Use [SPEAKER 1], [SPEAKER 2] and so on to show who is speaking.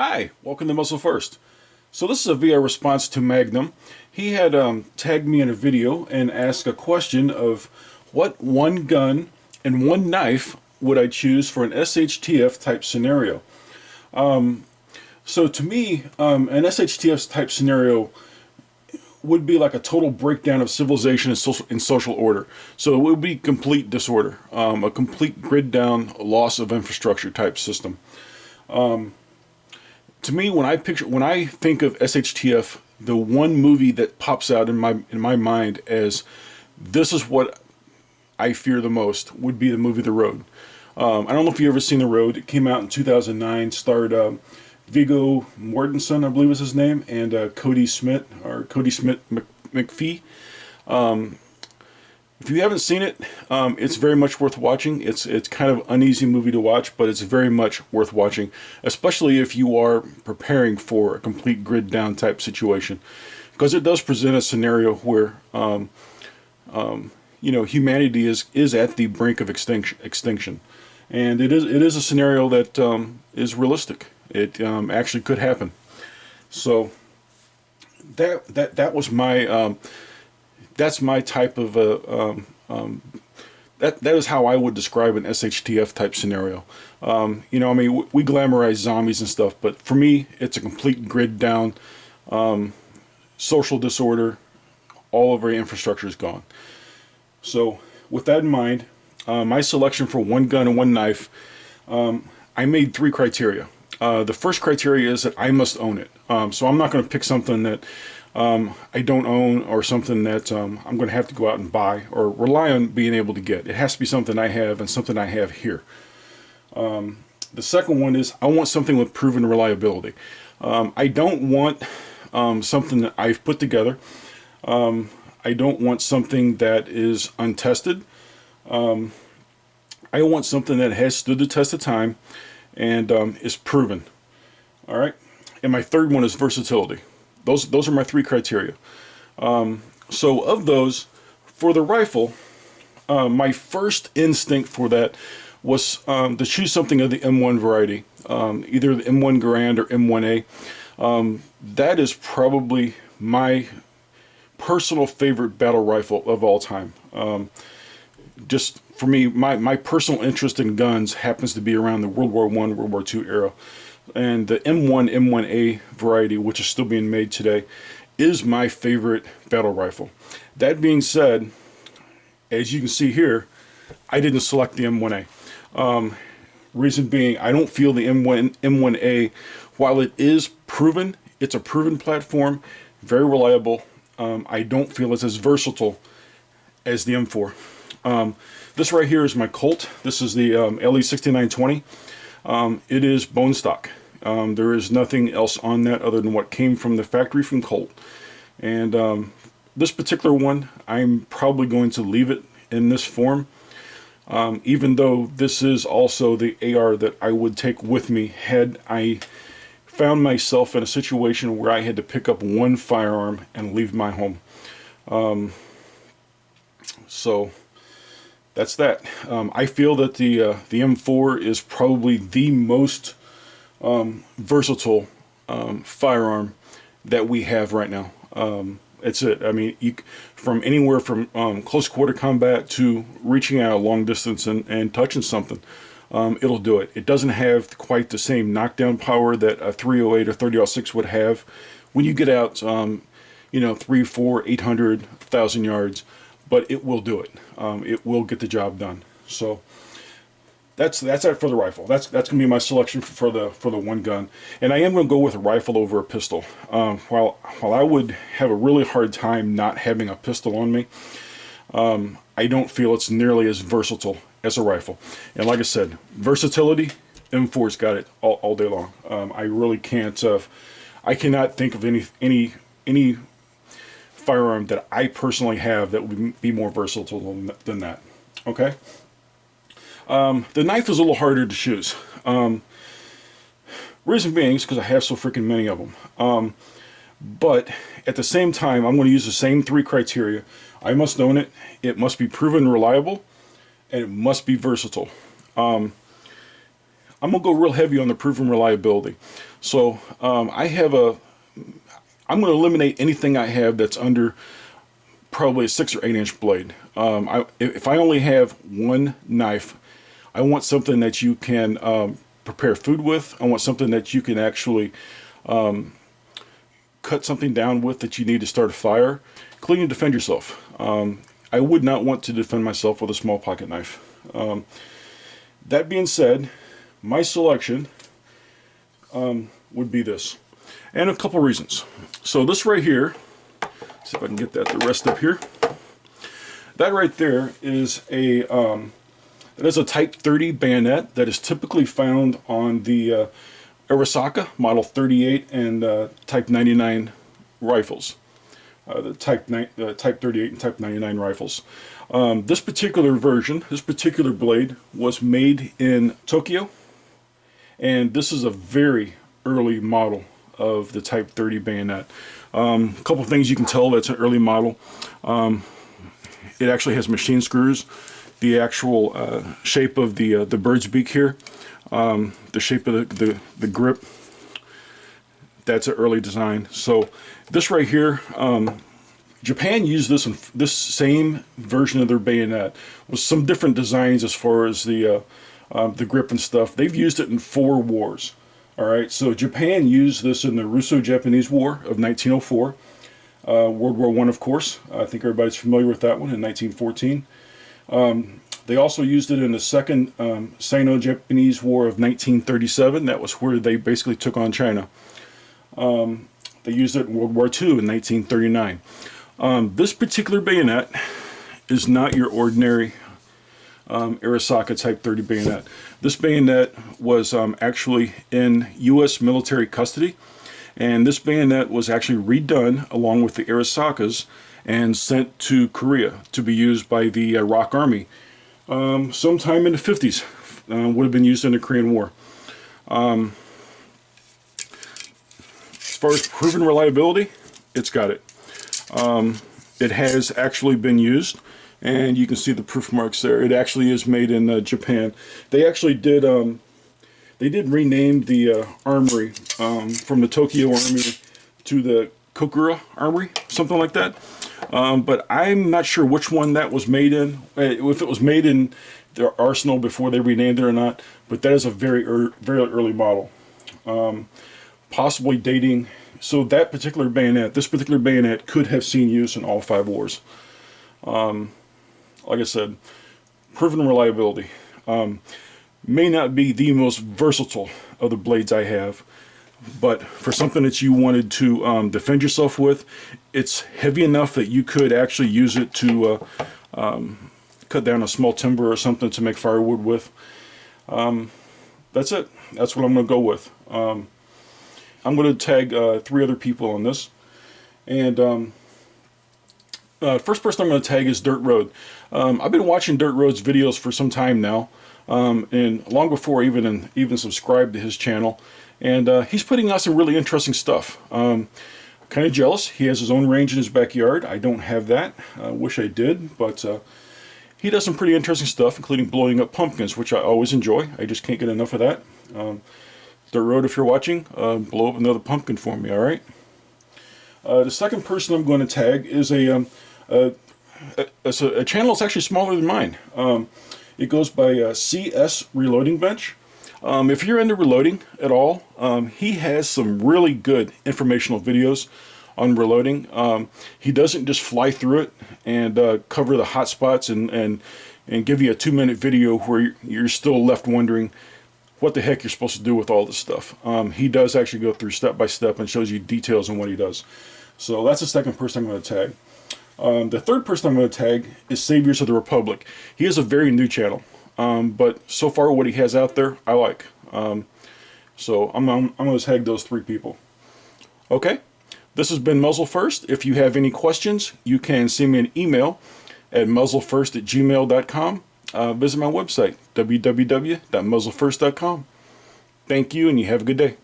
[SPEAKER 1] Hi, welcome to Muzzle First. So this is a VI response to Magnum. He had tagged me in a video and asked a question of what one gun and one knife would I choose for an SHTF type scenario. So to me, an SHTF type scenario would be like a total breakdown of civilization and social order. So it would be complete disorder, a complete grid down, loss of infrastructure type system. To me, when I think of SHTF, the one movie that pops out in my mind as this is what I fear the most would be the movie The Road. I don't know if you've ever seen The Road. It came out in 2009, starred Viggo Mortensen, I believe is his name, and Cody Smith McPhee. If you haven't seen it, it's very much worth watching. It's kind of an uneasy movie to watch, but it's very much worth watching, especially if you are preparing for a complete grid down type situation, because it does present a scenario where humanity is at the brink of extinction, and it is a scenario that is realistic. It actually could happen. So that was my that's my type of that is how I would describe an SHTF type scenario. We glamorize zombies and stuff, but for me, it's a complete grid down, social disorder. All of our infrastructure is gone. So with that in mind, my selection for one gun and one knife, I made 3 criteria. The first criteria is that I must own it. So I'm not going to pick something that I don't own, or something that I'm going to have to go out and buy or rely on being able to get. It has to be something I have and something I have here. The second one is I want something with proven reliability. I don't want something that I've put together. I don't want something that is untested. I want something that has stood the test of time and is proven. All right. And my third one is versatility. Those are my 3 criteria. So of those, for the rifle, my first instinct for that was to choose something of the M1 variety, either the M1 Garand or M1A. That is probably my personal favorite battle rifle of all time. Just for me, my personal interest in guns happens to be around the World War I, World War II era. And the M1, M1A variety, which is still being made today, is my favorite battle rifle. That being said, as you can see here, I didn't select the M1A. Reason being, I don't feel the M1A, while it is proven, it's a proven platform, very reliable, I don't feel it's as versatile as the M4. This right here is my Colt. This is the LE 6920. It is bone stock. There is nothing else on that other than what came from the factory from Colt. And this particular one, I'm probably going to leave it in this form, even though this is also the AR that I would take with me had I found myself in a situation where I had to pick up one firearm and leave my home. So that's that. I feel that the M4 is probably the most versatile firearm that we have right now. It's it. I mean, from anywhere from close quarter combat to reaching out a long distance and touching something, it'll do it. It doesn't have quite the same knockdown power that a 308 or 30-06 would have. When you get out, 3, 4, 800, 1,000 yards, but it will do it. It will get the job done. So that's it for the rifle. That's gonna be my selection for the one gun. And I am gonna go with a rifle over a pistol. While I would have a really hard time not having a pistol on me, I don't feel it's nearly as versatile as a rifle. And like I said, versatility, M4's got it all day long. I really can't. I cannot think of any firearm that I personally have that would be more versatile than that. Okay. The knife is a little harder to choose. Reason being is because I have so freaking many of them. But at the same time, I'm going to use the same 3 criteria. I must own it. It must be proven reliable, and it must be versatile. I'm gonna go real heavy on the proven reliability. So I'm gonna eliminate anything I have that's under probably a 6 or 8 inch blade. If I only have one knife, I want something that you can prepare food with. I want something that you can actually cut something down with that you need to start a fire, including defend yourself. I would not want to defend myself with a small pocket knife. That being said, my selection would be this, and a couple reasons. So this right here, see if I can get that the rest up here. That right there is a Type 30 bayonet that is typically found on the Arisaka Model 38 and Type 99 rifles. The Type 38 and Type 99 rifles. This particular version, this particular blade, was made in Tokyo, and this is a very early model of the Type 30 bayonet. A couple things you can tell that's an early model. It actually has machine screws. The actual shape of the bird's beak here, the shape of the grip, that's an early design. So this right here, Japan used this same version of their bayonet with some different designs as far as the grip and stuff. They've used it in 4 wars. All right, so Japan used this in the Russo-Japanese War of 1904, World War I, of course. I think everybody's familiar with that one in 1914. They also used it in the Second Sino-Japanese War of 1937. That was where they basically took on China. They used it in World War II in 1939. This particular bayonet is not your ordinary Arisaka Type 30 bayonet. This bayonet was actually in U.S. military custody, and this bayonet was actually redone along with the Arisakas and sent to Korea to be used by the ROK Army sometime in the 50s. Would have been used in the Korean War. As far as proven reliability, it's got it. It has actually been used, and you can see the proof marks there. It actually is made in Japan. They actually did rename the armory from the Tokyo Army to the Kokura Armory, something like that. But I'm not sure which one that was made in, if it was made in their arsenal before they renamed it or not, but that is a very early model. Possibly dating, so that particular bayonet, this particular bayonet could have seen use in all 5 wars. Like I said, proven reliability. May not be the most versatile of the blades I have, but for something that you wanted to defend yourself with, it's heavy enough that you could actually use it to cut down a small timber or something to make firewood with. That's it. That's what I'm going to go with. I'm going to tag 3 other people on this. And first person I'm going to tag is Dirt Road. I've been watching Dirt Road's videos for some time now, and long before I even subscribed to his channel. And he's putting out some really interesting stuff. Kind of jealous. He has his own range in his backyard. I don't have that. Wish I did, but he does some pretty interesting stuff, including blowing up pumpkins, which I always enjoy. I just can't get enough of that. Dirt Road, if you're watching, blow up another pumpkin for me, all right? The second person I'm going to tag is a channel that's actually smaller than mine. It goes by CS Reloading Bench. If you're into reloading at all, he has some really good informational videos on reloading. He doesn't just fly through it and cover the hot spots and give you a 2-minute video where you're still left wondering what the heck you're supposed to do with all this stuff. He does actually go through step by step and shows you details on what he does. So that's the second person I'm going to tag. The third person I'm going to tag is Saviors of the Republic. He has a very new channel, but so far what he has out there, I like. So I'm going to tag those 3 people. Okay, this has been Muzzle First. If you have any questions, you can send me an email at muzzlefirst@gmail.com. Visit my website, www.muzzlefirst.com. Thank you, and you have a good day.